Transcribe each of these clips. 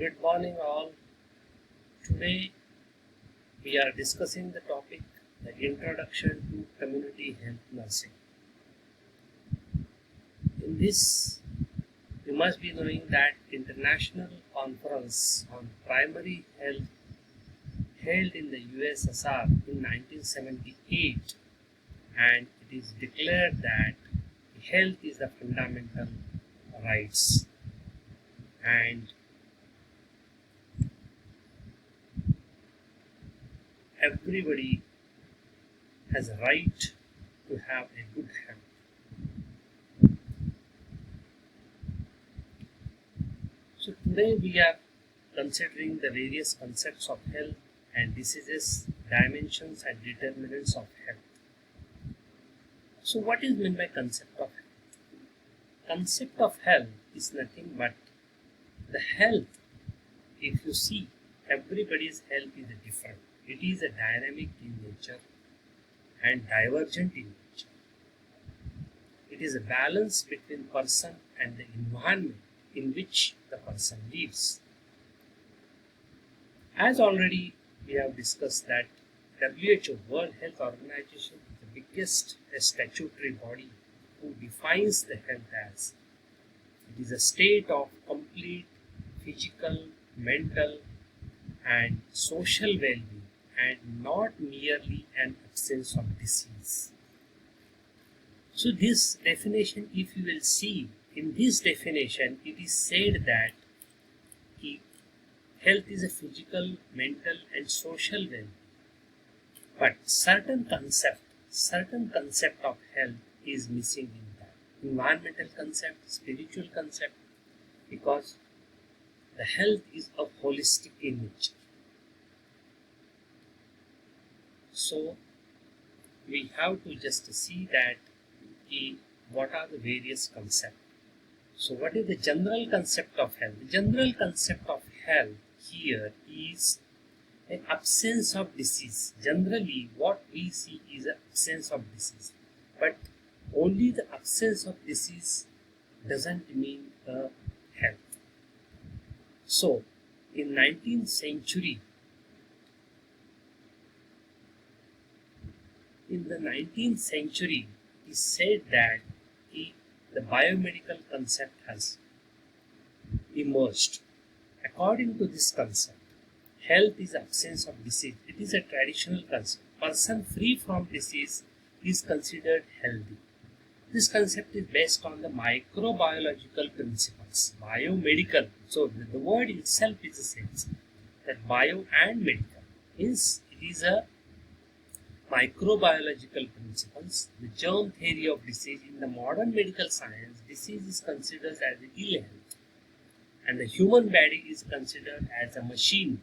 Good morning, all. Today we are discussing the topic the introduction to community health nursing. In this, you must be knowing that International Conference on Primary Health held in the USSR in 1978, and it is declared that health is the fundamental rights, and everybody has a right to have a good health. So today we are considering the various concepts of health and diseases, dimensions and determinants of health. So what is meant by concept of health? Concept of health is nothing but the health. If you see, everybody's health is different. It is a dynamic in nature and divergent in nature. It is a balance between person and the environment in which the person lives. As already we have discussed that WHO, World Health Organization, is the biggest statutory body who defines the health as it is a state of complete physical, mental and social well-being, and not merely an absence of disease. So this definition, if you will see, in this definition it is said that health is a physical, mental and social well-being. But certain concept of health is missing in that. Environmental concept, spiritual concept, because the health is of holistic in nature. So we have to just see that what are the various concepts. So what is the general concept of health? The general concept of health here is an absence of disease. Generally what we see is an absence of disease. But only the absence of disease doesn't mean health. So in 19th century, it is said that the biomedical concept has emerged. According to this concept, health is absence of disease. It is a traditional concept. Person free from disease is considered healthy. This concept is based on the microbiological principles, biomedical. So the word itself is the same, that bio and medical means it is a microbiological principles. The germ theory of disease in the modern medical science, disease is considered as an ill health, and the human body is considered as a machine,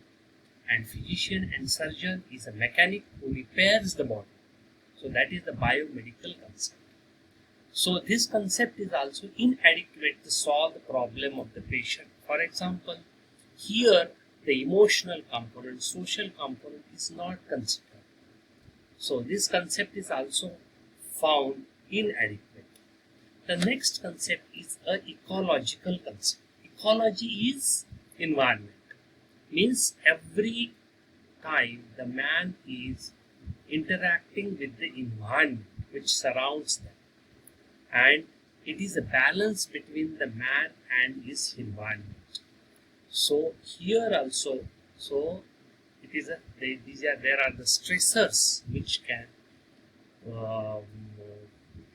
and physician and surgeon is a mechanic who repairs the body. So that is the biomedical concept. So this concept is also inadequate to solve the problem of the patient. For example, here the emotional component, social component is not considered. So this concept is also found inadequate. The next concept is an ecological concept. Ecology is environment. Means every time the man is interacting with the environment which surrounds them, and it is a balance between the man and his environment. So here also, it is there are the stressors which can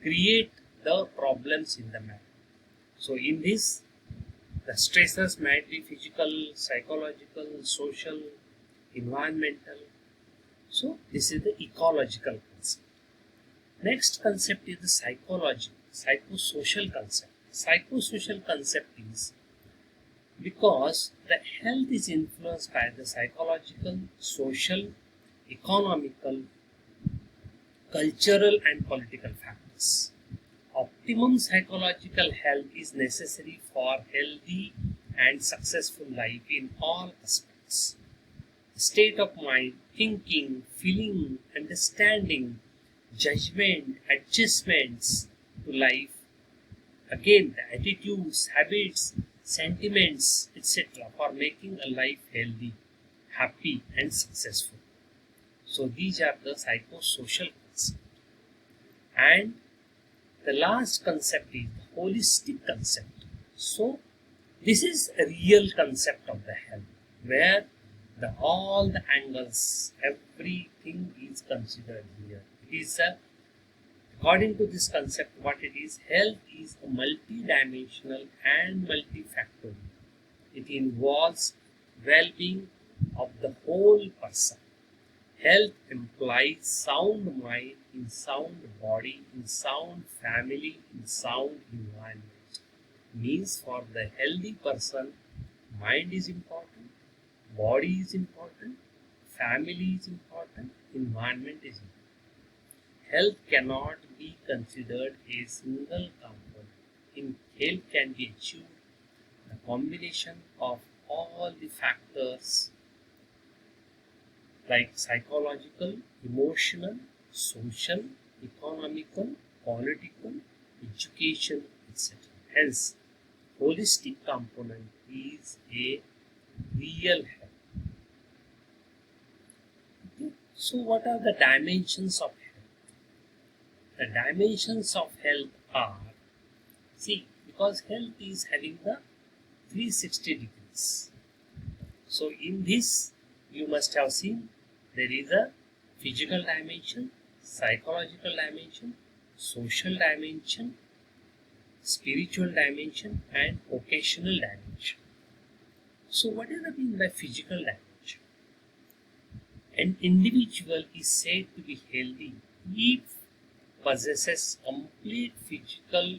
create the problems in the man. So in this, the stressors might be physical, psychological, social, environmental. So this is the ecological concept. Next concept is the psychosocial concept. Psychosocial concept is because the health is influenced by the psychological, social, economical, cultural and political factors. Optimum psychological health is necessary for healthy and successful life in all aspects. State of mind, thinking, feeling, understanding, judgment, adjustments to life, again the attitudes, habits, sentiments, etc., for making a life healthy, happy, and successful. So these are the psychosocial concepts. And the last concept is the holistic concept. So this is a real concept of the health, where all the angles, everything is considered here. It is according to this concept, what it is, health is a multidimensional and multifactorial. It involves well-being of the whole person. Health implies sound mind in sound body, in sound family, in sound environment. Means for the healthy person, mind is important, body is important, family is important, environment is important. Health cannot be considered a single component. In health can be achieved the combination of all the factors like psychological, emotional, social, economical, political, education, etc. Hence, holistic component is a real health. Okay. So, what are the dimensions of health? The dimensions of health are, see, because health is having the 360 degrees. So, in this, you must have seen there is a physical dimension, psychological dimension, social dimension, spiritual dimension, and occasional dimension. So, what does that mean by physical dimension? An individual is said to be healthy if possesses complete physical,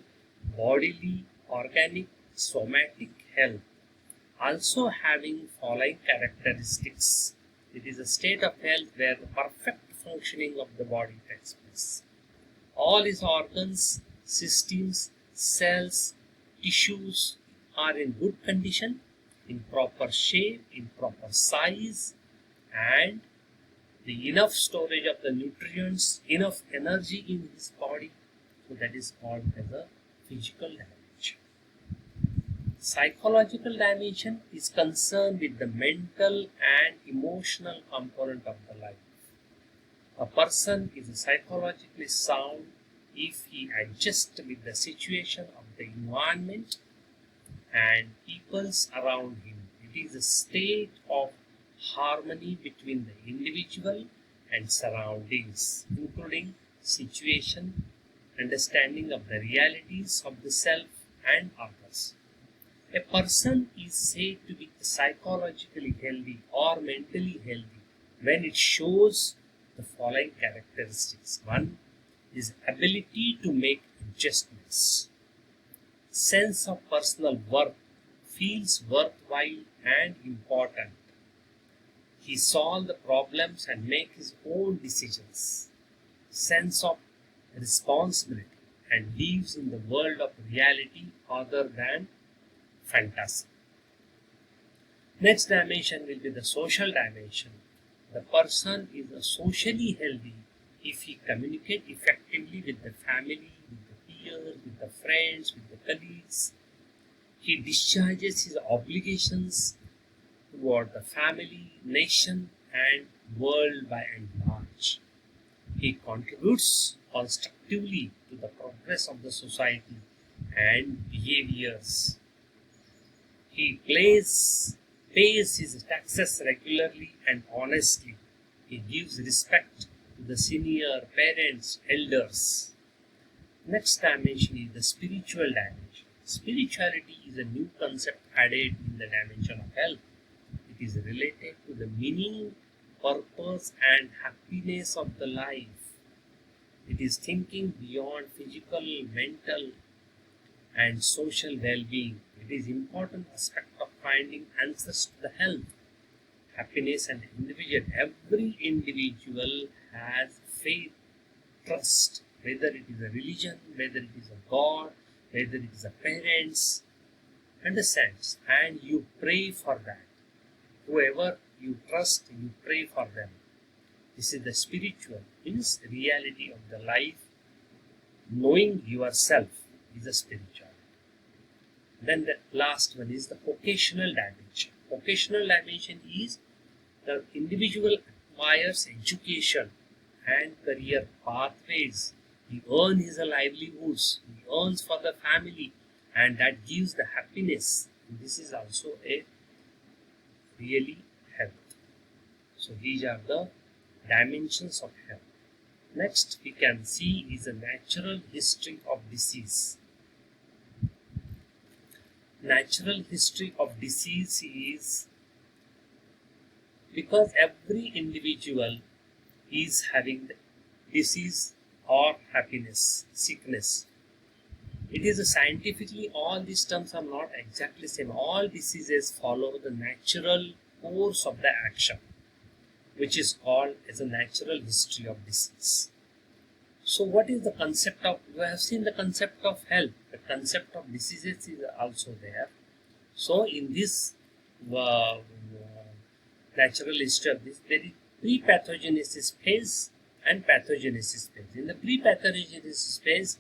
bodily, organic, somatic health, also having following characteristics. It is a state of health where the perfect functioning of the body takes place. All its organs, systems, cells, tissues are in good condition, in proper shape, in proper size, and the enough storage of the nutrients, enough energy in his body. So that is called as a physical dimension. Psychological dimension is concerned with the mental and emotional component of the life. A person is psychologically sound if he adjusts with the situation of the environment and peoples around him. It is a state of harmony between the individual and surroundings, including situation, understanding of the realities of the self and others. A person is said to be psychologically healthy or mentally healthy when it shows the following characteristics. One is ability to make adjustments. Sense of personal worth, feels worthwhile and important. He solves the problems and makes his own decisions. Sense of responsibility and lives in the world of reality other than fantasy. Next dimension will be the social dimension. The person is socially healthy if he communicates effectively with the family, with the peers, with the friends, with the colleagues. He discharges his obligations toward the family, nation, and world by and large. He contributes constructively to the progress of the society and behaviors. He pays his taxes regularly and honestly. He gives respect to the senior, parents, elders. Next dimension is the spiritual dimension. Spirituality is a new concept added in the dimension of health. It is related to the meaning, purpose, and happiness of the life. It is thinking beyond physical, mental, and social well-being. It is important aspect of finding answers to the health, happiness, and individual. Every individual has faith, trust, whether it is a religion, whether it is a God, whether it is a parents, understands, and you pray for that. Whoever you trust, you pray for them. This is the spiritual, means reality of the life. Knowing yourself is a spiritual. Then the last one is the occasional dimension. Occasional dimension is the individual acquires education and career pathways. He earns his livelihoods, he earns for the family, and that gives the happiness. This is also a really health. So these are the dimensions of health. Next we can see is a natural history of disease. Natural history of disease is because every individual is having disease or happiness, sickness. It is a scientifically, all these terms are not exactly same. All diseases follow the natural course of the action, which is called as a natural history of disease. So what is the concept of, we have seen the concept of health, the concept of diseases is also there. So in this natural history of this, there is pre-pathogenesis phase and pathogenesis phase. In the pre-pathogenesis phase,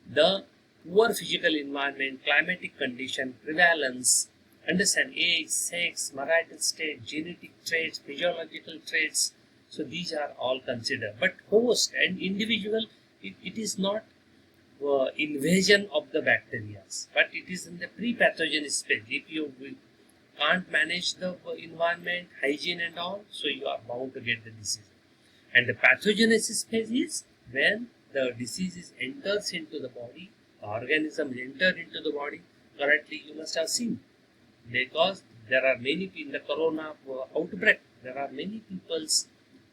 the poor physical environment, climatic condition, prevalence, understand age, sex, marital state, genetic traits, physiological traits. So these are all considered. But host and individual, it is not invasion of the bacteria, but it is in the pre-pathogenesis phase. If you can't manage the environment, hygiene and all, so you are bound to get the disease. And the pathogenesis phase is when the disease enters into the body, the organism enter into the body. Currently you must have seen, because there are many in the corona outbreak, there are many people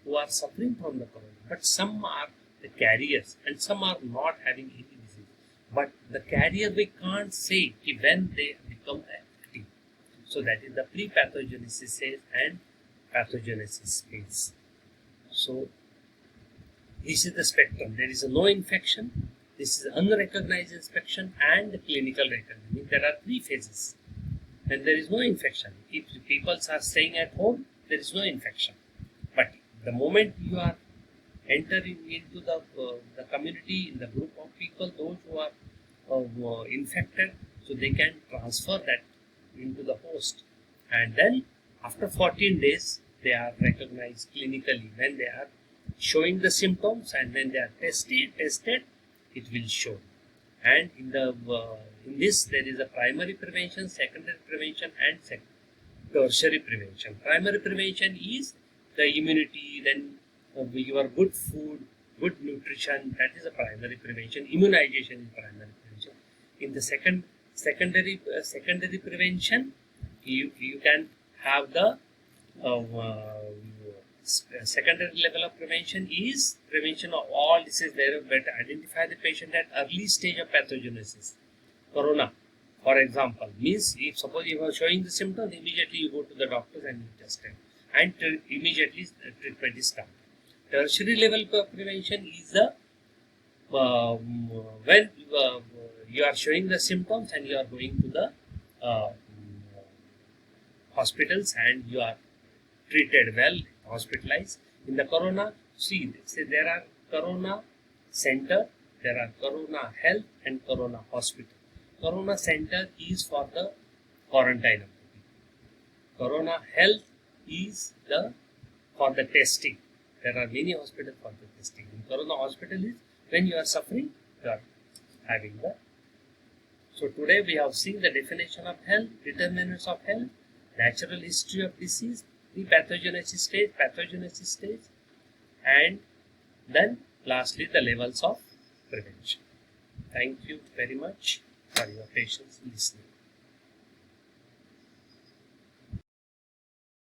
who are suffering from the corona, but some are the carriers and some are not having any disease. But the carrier we can't say when they become active. So that is the pre-pathogenesis phase and pathogenesis phase. So this is the spectrum. There is a no infection, this is unrecognized infection, and the clinical recognition. There are three phases. And there is no infection. If people are staying at home, there is no infection. But the moment you are entering into the community, in the group of people, those who are infected, so they can transfer that into the host. And then after 14 days, they are recognized clinically when they are showing the symptoms, and when they are tested, it will show. And in this there is a primary prevention, secondary prevention, and tertiary prevention. Primary prevention is the immunity, then your good food, good nutrition, that is a primary prevention. Immunization is primary prevention. In the secondary prevention, you can have the secondary level of prevention is prevention of all diseases. Where better identify the patient at early stage of pathogenesis. Corona, for example, means if suppose you are showing the symptoms, immediately you go to the doctor and you test it, and immediately the treatment is started. Tertiary level of prevention is the when you are showing the symptoms and you are going to the hospitals and you are treated well, hospitalized. In the corona, see there are corona center, there are corona health and corona hospital. Corona center is for the quarantine of the people. Corona health is for the testing. There are many hospitals for the testing. In corona hospital is when you are suffering, you are having the. So today we have seen the definition of health, determinants of health, natural history of disease, pre-pathogenesis stage, and then lastly the levels of prevention. Thank you very much for your patience in listening.